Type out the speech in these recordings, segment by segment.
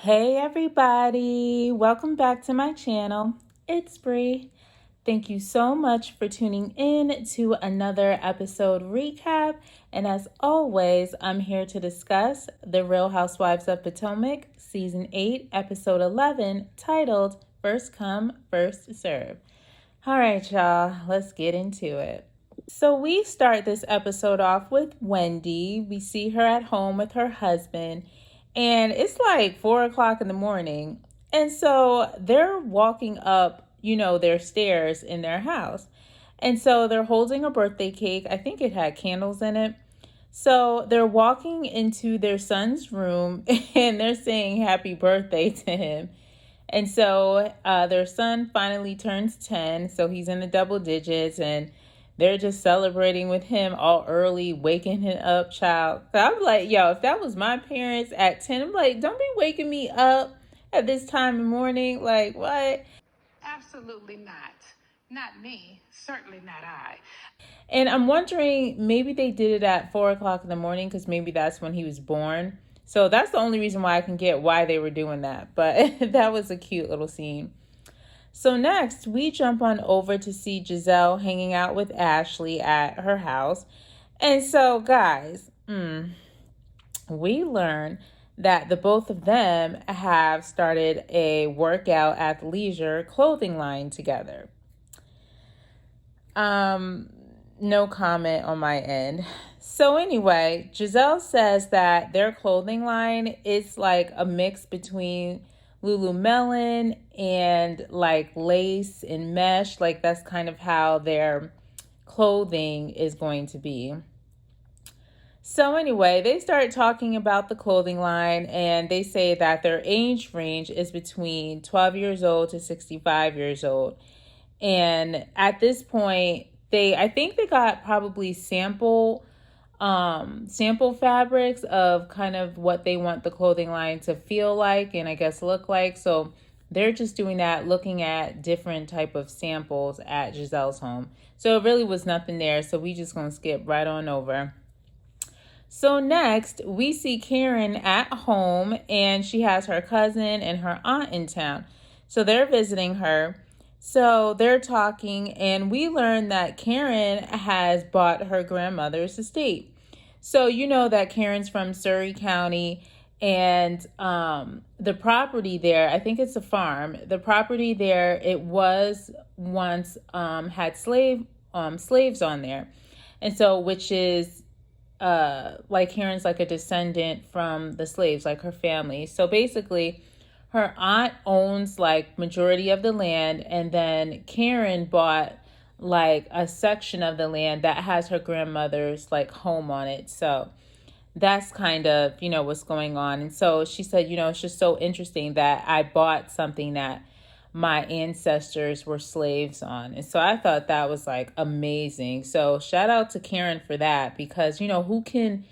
Hey everybody, welcome back to my channel. It's Bree. Thank you so much for tuning in to another episode recap. And as always, I'm here to discuss the Real Housewives of Potomac, Season 8, Episode 11, titled First Come, First Serve. All right, y'all, let's get into it. So we start this episode off with Wendy. We see her at home with her husband, and it's like 4 o'clock in the morning. And so they're walking up, their stairs in their house. And so they're holding a birthday cake. I think it had candles in it. So they're walking into their son's room and they're saying happy birthday to him. And so their son finally turns 10. So he's in the double digits, and they're just celebrating with him all early, waking him up, child. So I'm like, yo, if that was my parents at 10, I'm like, don't be waking me up at this time in the morning. Like, what? Absolutely not. Not me. Certainly not I. And I'm wondering, maybe they did it at 4 o'clock in the morning because maybe that's when he was born. So that's the only reason why I can get why they were doing that. But that was a cute little scene. So next, we jump on over to see Giselle hanging out with Ashley at her house. And so, guys, we learn that the both of them have started a workout athleisure clothing line together. No comment on my end. So anyway, Giselle says that their clothing line is like a mix between Lululemon and like lace and mesh. Like that's kind of how their clothing is going to be. So anyway, they start talking about the clothing line, and they say that their age range is between 12 years old to 65 years old. And at this point, I think they got probably sample fabrics of kind of what they want the clothing line to feel like and I guess look like. So they're just doing that, looking at different type of samples at Giselle's home. So it really was nothing there. So we just gonna skip right on over. So next we see Karen at home, and she has her cousin and her aunt in town. So they're visiting her. So they're talking, and we learn that Karen has bought her grandmother's estate. So you know that Karen's from Surrey County, and the property there, I think it's a farm. The property there, it was once had slaves on there. And so, which is like Karen's like a descendant from the slaves, like her family. So basically, her aunt owns like majority of the land, and then Karen bought like a section of the land that has her grandmother's like home on it. So that's kind of, what's going on. And so she said, it's just so interesting that I bought something that my ancestors were slaves on. And so I thought that was like amazing. So shout out to Karen for that, because, who can,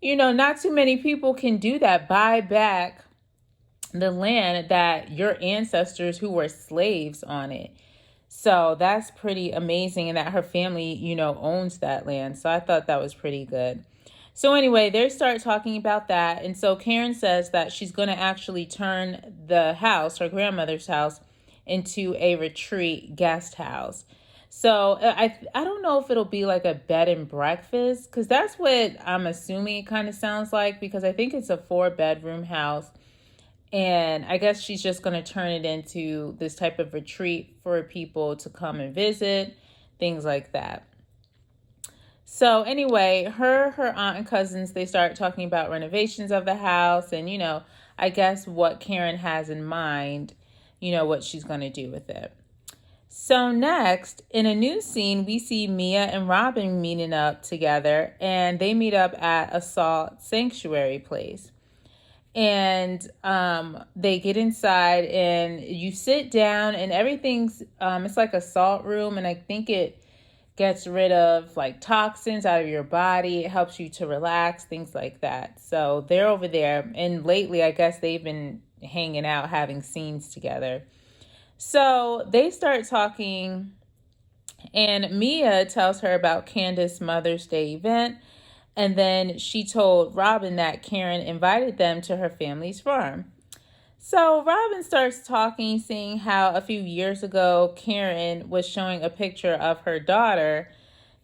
not too many people can do that, buy back the land that your ancestors who were slaves on it. So that's pretty amazing, and that her family, owns that land. So I thought that was pretty good. So anyway, they start talking about that. And so Karen says that she's going to actually turn the house, her grandmother's house, into a retreat guest house. So I don't know if it'll be like a bed and breakfast, because that's what I'm assuming it kind of sounds like, because I think it's a 4-bedroom house. And I guess she's just going to turn it into this type of retreat for people to come and visit, things like that. So anyway, her aunt and cousins, they start talking about renovations of the house and, I guess what Karen has in mind, what she's going to do with it. So next, in a new scene, we see Mia and Robin meeting up together, and they meet up at a salt sanctuary place. And they get inside, and you sit down, and everything's it's like a salt room, and I think it gets rid of like toxins out of your body. It helps you to relax, things like that. So they're over there, and lately I guess they've been hanging out, having scenes together. So they start talking, and Mia tells her about Candace's Mother's Day event. And then she told Robin that Karen invited them to her family's farm. So Robin starts talking, seeing how a few years ago Karen was showing a picture of her daughter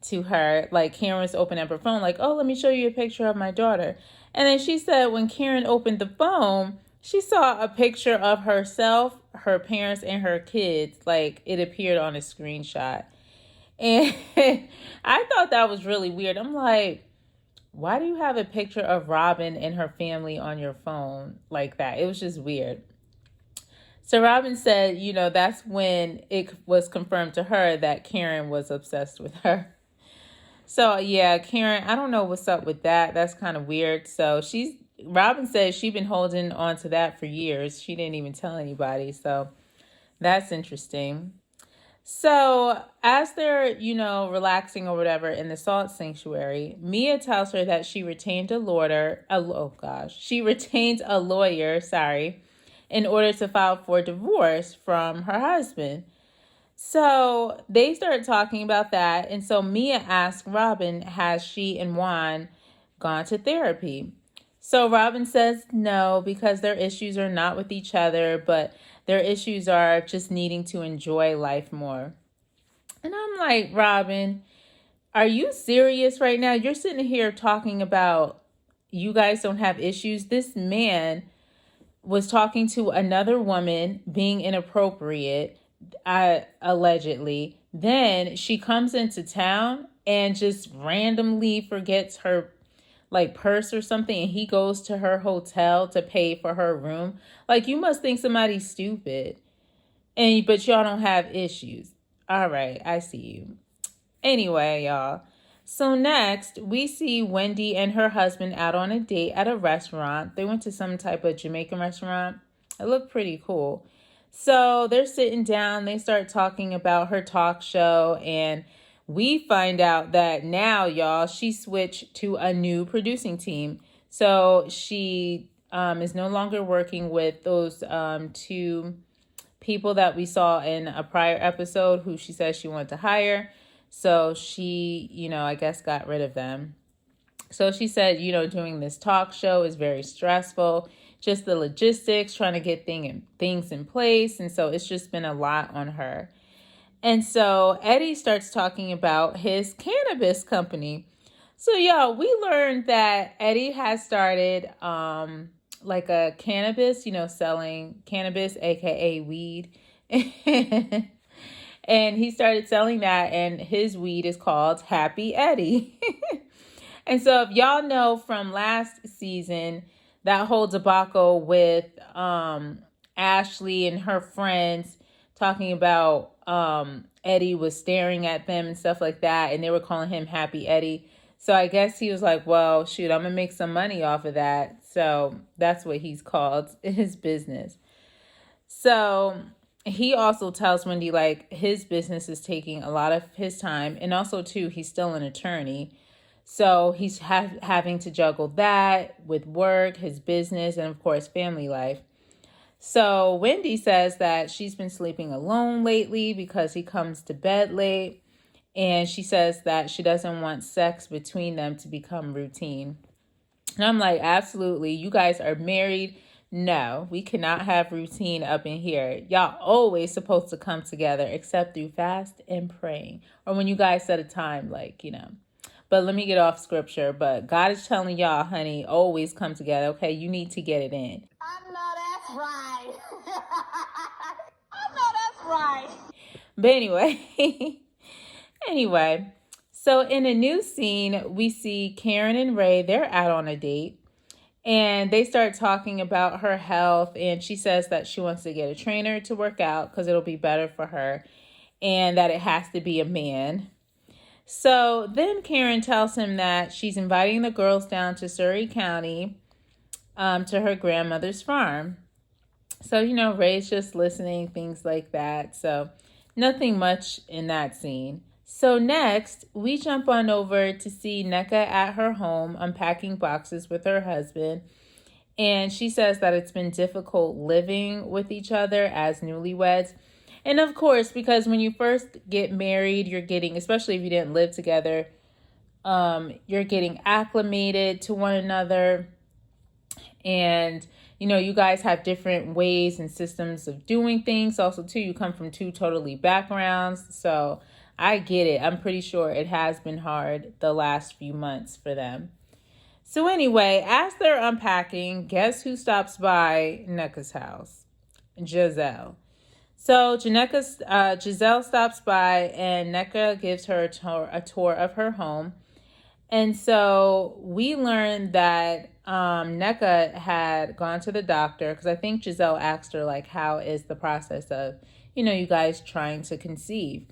to her. Like Karen was opening up her phone, like, oh, let me show you a picture of my daughter. And then she said when Karen opened the phone, she saw a picture of herself, her parents, and her kids. Like it appeared on a screenshot. And I thought that was really weird. I'm like, why do you have a picture of Robin and her family on your phone like that? It was just weird. So Robin said, that's when it was confirmed to her that Karen was obsessed with her. So yeah, Karen, I don't know what's up with that. That's kind of weird. So Robin says she's been holding on to that for years. She didn't even tell anybody. So that's interesting. So as they're, relaxing or whatever in the salt sanctuary, Mia tells her that she retained she retained a lawyer, in order to file for divorce from her husband. So they started talking about that. And so Mia asked Robin, has she and Juan gone to therapy? So Robin says no, because their issues are not with each other, but their issues are just needing to enjoy life more. And I'm like, Robin, are you serious right now? You're sitting here talking about you guys don't have issues. This man was talking to another woman, being inappropriate, allegedly. Then she comes into town and just randomly forgets her like purse or something, and he goes to her hotel to pay for her room. Like, you must think somebody's stupid. But y'all don't have issues. All right, I see you. Anyway, y'all. So next, we see Wendy and her husband out on a date at a restaurant. They went to some type of Jamaican restaurant. It looked pretty cool. So they're sitting down. They start talking about her talk show. And we find out that now, y'all, she switched to a new producing team. So she is no longer working with those two people that we saw in a prior episode who she says she wanted to hire. So she, I guess got rid of them. So she said, doing this talk show is very stressful. Just the logistics, trying to get things in place. And so it's just been a lot on her. And so Eddie starts talking about his cannabis company. So y'all, we learned that Eddie has started like a cannabis, selling cannabis, aka weed. And he started selling that, and his weed is called Happy Eddie. And so if y'all know from last season, that whole debacle with Ashley and her friends talking about Eddie was staring at them and stuff like that, and they were calling him Happy Eddie. So I guess he was like, well, shoot, I'm going to make some money off of that. So that's what he's called, his business. So he also tells Wendy, like, his business is taking a lot of his time. And also, too, he's still an attorney. So he's having to juggle that with work, his business, and, of course, family life. So Wendy says that she's been sleeping alone lately because he comes to bed late. And she says that she doesn't want sex between them to become routine. And I'm like, absolutely. You guys are married. No, we cannot have routine up in here. Y'all always supposed to come together except through fast and praying. Or when you guys set a time, But let me get off scripture. But God is telling y'all, honey, always come together. Okay, you need to get it in. I know that's right. I know that's right. But anyway, so in a new scene, we see Karen and Ray. They're out on a date. And they start talking about her health. And she says that she wants to get a trainer to work out because it'll be better for her. And that it has to be a man. So then Karen tells him that she's inviting the girls down to Surrey County to her grandmother's farm. So, Ray's just listening, things like that. So nothing much in that scene. So next, we jump on over to see Nneka at her home unpacking boxes with her husband. And she says that it's been difficult living with each other as newlyweds. And of course, because when you first get married, you're getting, especially if you didn't live together, you're getting acclimated to one another. And, you guys have different ways and systems of doing things. Also, too, you come from two totally backgrounds. So I get it. I'm pretty sure it has been hard the last few months for them. So anyway, as they're unpacking, guess who stops by Nneka's house? Giselle. So Giselle stops by and Nneka gives her a tour of her home. And so we learned that Nneka had gone to the doctor because I think Giselle asked her, like, how is the process of, you guys trying to conceive?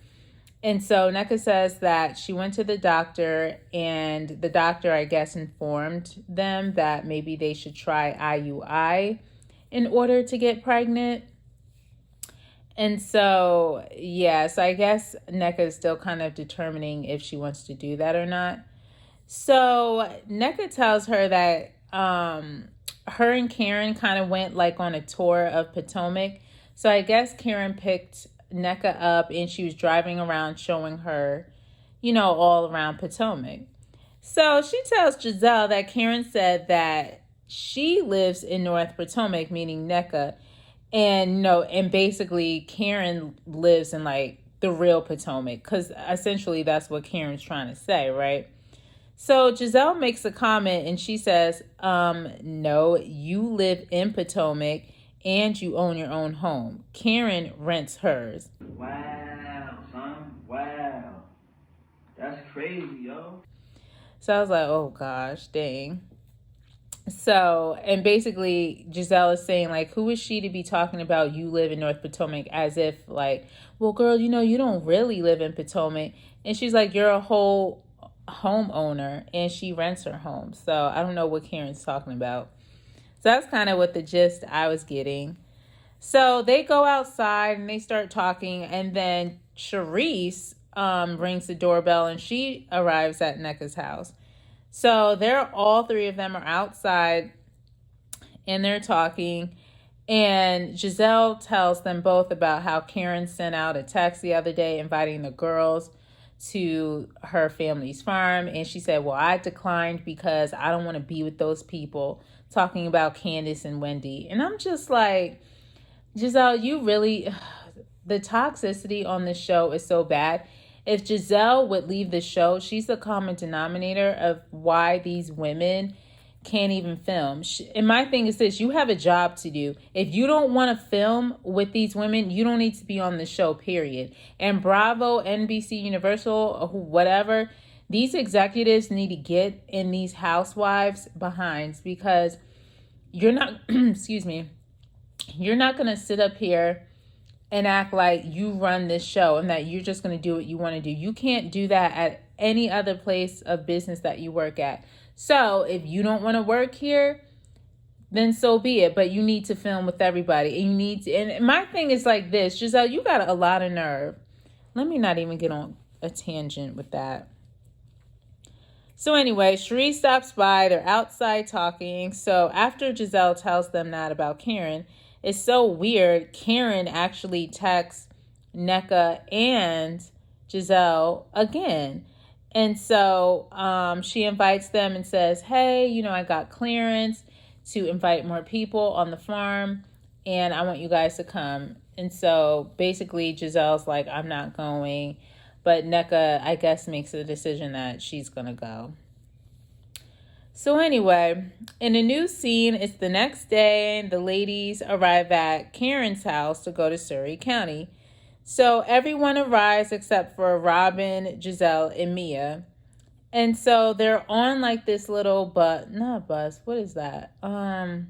And so Nneka says that she went to the doctor and the doctor, I guess, informed them that maybe they should try IUI in order to get pregnant. And so, yeah, so I guess Nneka is still kind of determining if she wants to do that or not. So Nneka tells her that her and Karen kind of went like on a tour of Potomac. So I guess Karen picked Nneka up and she was driving around showing her, all around Potomac. So she tells Giselle that Karen said that she lives in North Potomac, meaning Nneka. And, and basically Karen lives in like the real Potomac because essentially that's what Karen's trying to say, right? So Giselle makes a comment and she says, no, you live in Potomac and you own your own home. Karen rents hers. Wow, son. Wow. That's crazy, yo. So I was like, oh gosh, dang. So, and basically Giselle is saying, like, who is she to be talking about you live in North Potomac as if like, well, girl, you don't really live in Potomac. And she's like, you're a whole homeowner and she rents her home. So I don't know what Karen's talking about. So that's kind of what the gist I was getting. So they go outside and they start talking, and then Charisse rings the doorbell and she arrives at Nneka's house. So all three of them are outside and they're talking, and Giselle tells them both about how Karen sent out a text the other day inviting the girls to her family's farm, and she said, well, I declined because I don't want to be with those people, talking about Candace and Wendy. And I'm just like, Giselle, you really, the toxicity on this show is so bad. If Giselle would leave the show, she's the common denominator of why these women can't even film. And my thing is this, you have a job to do. If you don't want to film with these women, you don't need to be on the show, period. And Bravo, NBC, Universal, whatever, these executives need to get in these housewives' behinds, because you're not, excuse me, you're not going to sit up here and act like you run this show and that you're just going to do what you want to do. You can't do that at any other place of business that you work at. So if you don't want to work here, then so be it. But you need to film with everybody. And you need to, and my thing is like this, Giselle, you got a lot of nerve. Let me not even get on a tangent with that. So anyway, Charisse stops by. They're outside talking. So after Giselle tells them that about Karen, it's so weird. Karen actually texts Nneka and Giselle again. And so she invites them and says, hey, I got clearance to invite more people on the farm, and I want you guys to come. And so basically Giselle's like, I'm not going. But Nneka, I guess, makes a decision that she's going to go. So anyway, in a new scene, it's the next day. The ladies arrive at Karen's house to go to Surrey County. So everyone arrives except for Robin, Giselle, and Mia. And so they're on like this little not bus. What is that? I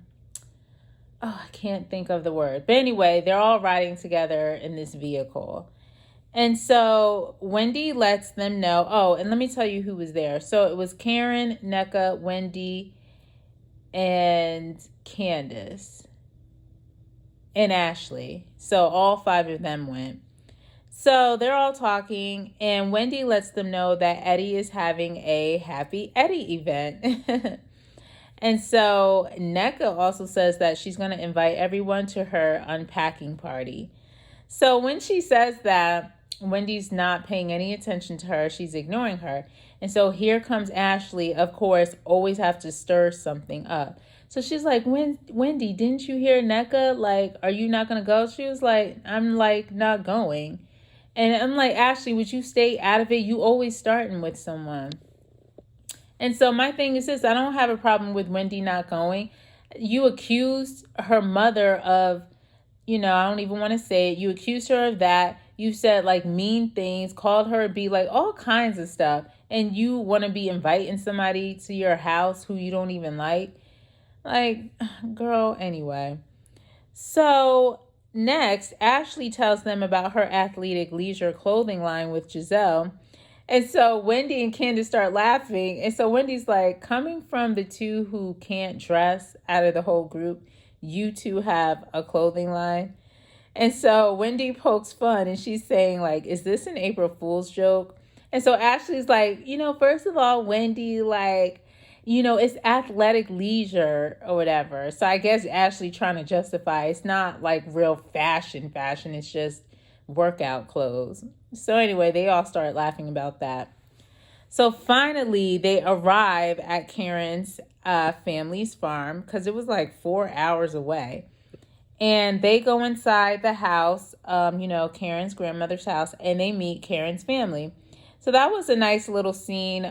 can't think of the word. But anyway, they're all riding together in this vehicle. And so Wendy lets them know. Oh, and let me tell you who was there. So it was Karen, Nneka, Wendy, and Candace, and Ashley. So all five of them went. So they're all talking, and Wendy lets them know that Eddie is having a Happy Eddie event. And so Nneka also says that she's going to invite everyone to her unpacking party. So when she says that, Wendy's not paying any attention to her. She's ignoring her. And so here comes Ashley, of course, always have to stir something up. So she's like, Wendy, didn't you hear NECA? Like, are you not going to go? She was like, I'm like, not going. And I'm like, Ashley, would you stay out of it? You always starting with someone. And so my thing is this, I don't have a problem with Wendy not going. You accused her mother of, I don't even want to say it. You accused her of that. You said like mean things, called her be like all kinds of stuff. And you want to be inviting somebody to your house who you don't even like. Like, girl, anyway. So next, Ashley tells them about her athletic leisure clothing line with Giselle. And so Wendy and Candace start laughing. And so Wendy's like, coming from the two who can't dress out of the whole group, you two have a clothing line. And so Wendy pokes fun and she's saying like, is this an April Fool's joke? And so Ashley's like, first of all, Wendy, like, it's athletic leisure or whatever. So I guess Ashley trying to justify it's not like real fashion. It's just workout clothes. So anyway, they all start laughing about that. So finally, they arrive at Karen's family's farm because it was like 4 hours away. And they go inside the house, Karen's grandmother's house, and they meet Karen's family. So that was a nice little scene.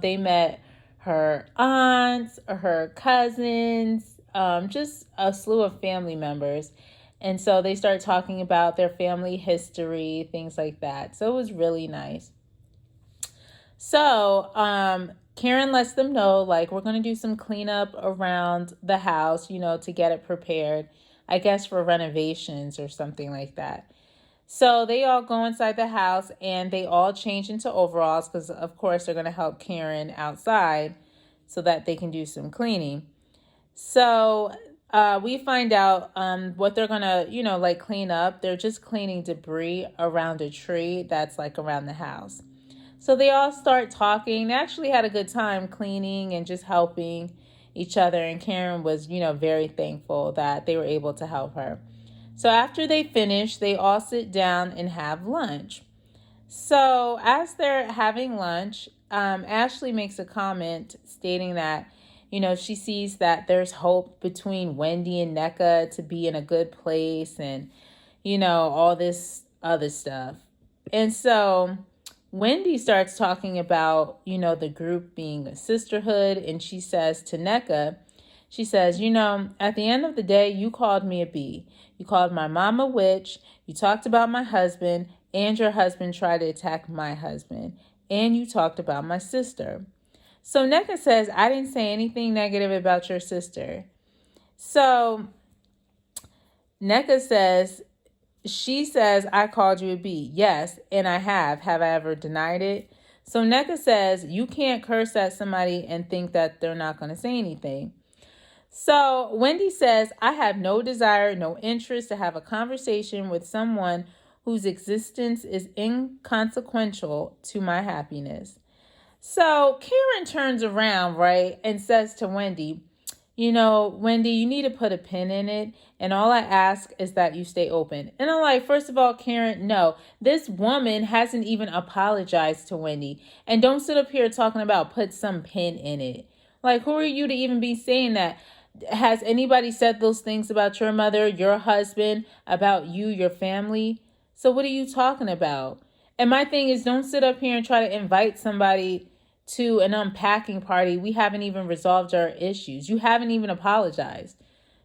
They met her aunts, her cousins, just a slew of family members. And so they start talking about their family history, things like that. So it was really nice. So Karen lets them know, like, we're going to do some cleanup around the house, to get it prepared, I guess for renovations or something like that. So they all go inside the house and they all change into overalls because, of course, they're going to help Karen outside so that they can do some cleaning. So we find out what they're going to, like clean up. They're just cleaning debris around a tree that's like around the house. So they all start talking. They actually had a good time cleaning and just helping each other. And Karen was, very thankful that they were able to help her. So after they finish, they all sit down and have lunch. So as they're having lunch, Ashley makes a comment stating that, she sees that there's hope between Wendy and NECA to be in a good place and, all this other stuff. And so Wendy starts talking about, the group being a sisterhood. And she says to NECA, she says, at the end of the day, you called me a bee. You called my mom a witch. You talked about my husband, and your husband tried to attack my husband. And you talked about my sister. So NECA says, I didn't say anything negative about your sister. So NECA says, she says, I called you a bee. Yes, and I have. Have I ever denied it? So NECA says, you can't curse at somebody and think that they're not going to say anything. So Wendy says, I have no desire, no interest to have a conversation with someone whose existence is inconsequential to my happiness. So Karen turns around, right, and says to Wendy, Wendy, you need to put a pin in it. And all I ask is that you stay open. And I'm like, first of all, Karen, no, this woman hasn't even apologized to Wendy. And don't sit up here talking about put some pin in it. Like, who are you to even be saying that? Has anybody said those things about your mother, your husband, about you, your family? So what are you talking about? And my thing is, don't sit up here and try to invite somebody to an unpacking party. We haven't even resolved our issues. You haven't even apologized.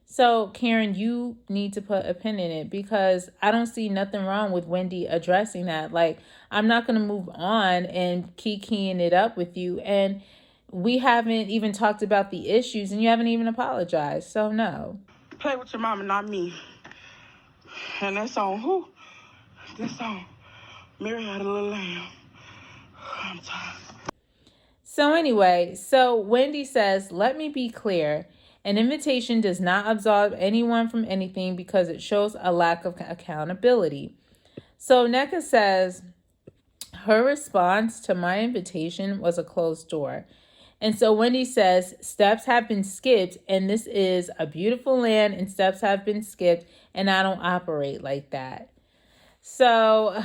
So Karen, you need to put a pin in it because I don't see nothing wrong with Wendy addressing that. Like, I'm not going to move on and kikiing it up with you. And we haven't even talked about the issues and you haven't even apologized. So no. Play with your mama, not me. And that song, who? This song, Mary Had a Little Lamb. I'm tired. So anyway, so Wendy says, let me be clear. An invitation does not absolve anyone from anything because it shows a lack of accountability. So NECA says her response to my invitation was a closed door. And so Wendy says, steps have been skipped and this is a beautiful land and steps have been skipped and I don't operate like that. So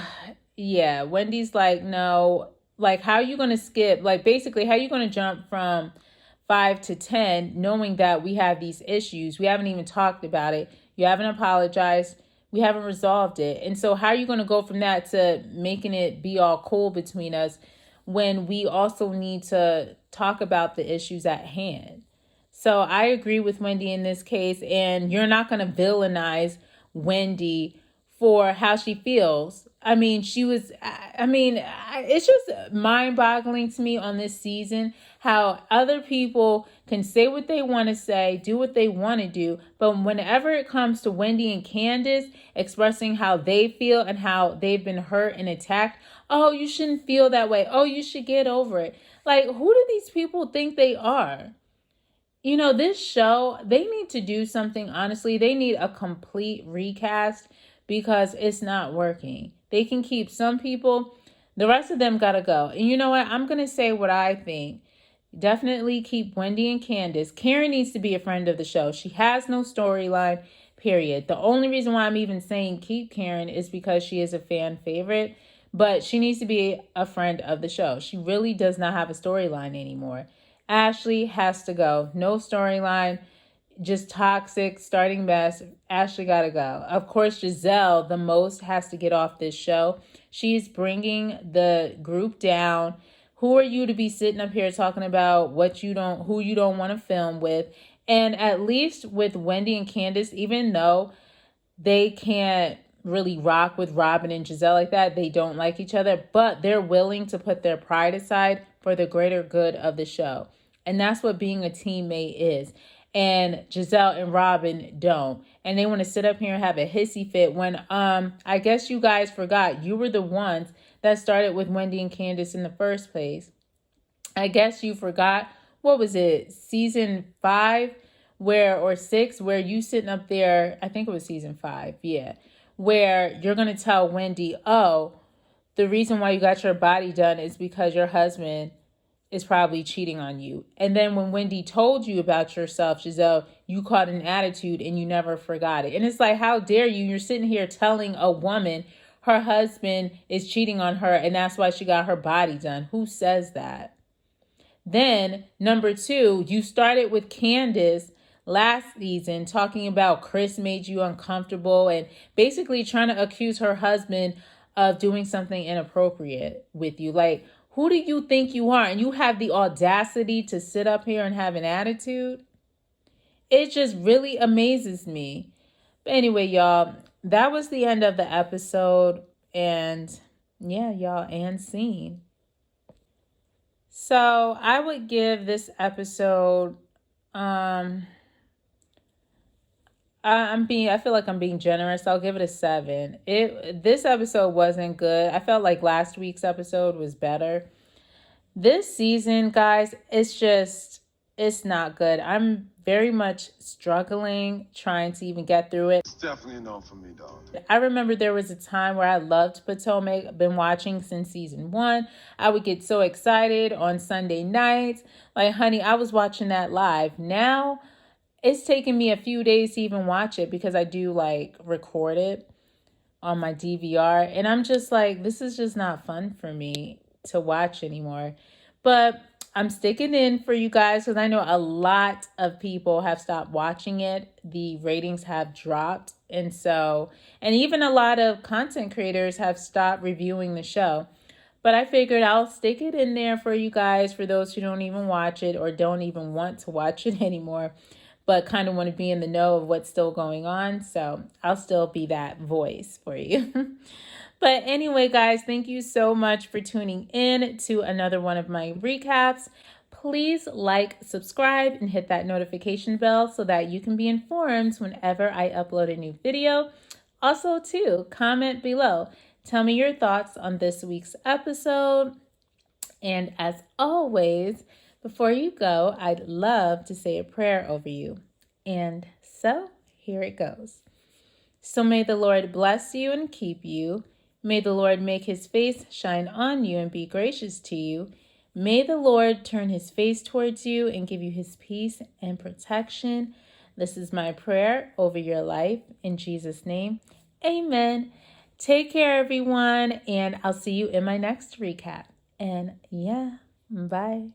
yeah, Wendy's like, no, like how are you going to skip? Like basically, how are you going to jump from 5 to 10, knowing that we have these issues. We haven't even talked about it. You haven't apologized. We haven't resolved it. And so how are you going to go from that to making it be all cool between us when we also need to talk about the issues at hand? So I agree with Wendy in this case, and you're not going to villainize Wendy for how she feels. It's just mind-boggling to me on this season how other people can say what they want to say, do what they want to do, but whenever it comes to Wendy and Candace expressing how they feel and how they've been hurt and attacked, oh, you shouldn't feel that way. Oh, you should get over it. Like, who do these people think they are? This show, they need to do something, honestly. They need a complete recast because it's not working. They can keep some people, the rest of them gotta go. And you know what? I'm gonna say what I think. Definitely keep Wendy and Candace. Karen needs to be a friend of the show. She has no storyline, period. The only reason why I'm even saying keep Karen is because she is a fan favorite, but she needs to be a friend of the show. She really does not have a storyline anymore. Ashley has to go. No storyline, just toxic, starting mess. Ashley gotta go. Of course, Giselle, the most, has to get off this show. She's bringing the group down. Who are you to be sitting up here talking about who you don't want to film with? And at least with Wendy and Candace, even though they can't really rock with Robin and Giselle like that, they don't like each other, but they're willing to put their pride aside for the greater good of the show. And that's what being a teammate is. And Giselle and Robin don't. And they want to sit up here and have a hissy fit when I guess you guys forgot you were the ones that started with Wendy and Candace in the first place. I guess you forgot, what was it, season 5 or 6, where you sitting up there, I think it was season 5, yeah, where you're going to tell Wendy, oh, the reason why you got your body done is because your husband is probably cheating on you. And then when Wendy told you about yourself, Giselle, you caught an attitude and you never forgot it. And it's like, how dare you? You're sitting here telling a woman her husband is cheating on her and that's why she got her body done. Who says that? Then, number 2, you started with Candace last season talking about Chris made you uncomfortable and basically trying to accuse her husband of doing something inappropriate with you. Like, who do you think you are? And you have the audacity to sit up here and have an attitude? It just really amazes me. But anyway, y'all, that was the end of the episode. And yeah, y'all, and scene. So I would give this episode, I feel like I'm being generous. I'll give it a 7. This episode wasn't good. I felt like last week's episode was better. This season, guys, it's not good. I'm very much struggling trying to even get through it. It's definitely a no for me, dog. I remember there was a time where I loved Potomac. I've been watching since season 1. I would get so excited on Sunday nights. Like, honey, I was watching that live. Now, it's taken me a few days to even watch it because I do record it on my DVR. And I'm just like, this is just not fun for me to watch anymore. But I'm sticking in for you guys because I know a lot of people have stopped watching it. The ratings have dropped. And even a lot of content creators have stopped reviewing the show. But I figured I'll stick it in there for you guys, for those who don't even watch it or don't even want to watch it anymore, but kind of want to be in the know of what's still going on. So I'll still be that voice for you. But anyway, guys, thank you so much for tuning in to another one of my recaps. Please like, subscribe, and hit that notification bell so that you can be informed whenever I upload a new video. Also, too, comment below. Tell me your thoughts on this week's episode. And as always, before you go, I'd love to say a prayer over you. And so, here it goes. So may the Lord bless you and keep you. May the Lord make his face shine on you and be gracious to you. May the Lord turn his face towards you and give you his peace and protection. This is my prayer over your life. In Jesus' name, amen. Take care, everyone, and I'll see you in my next recap. And yeah, bye.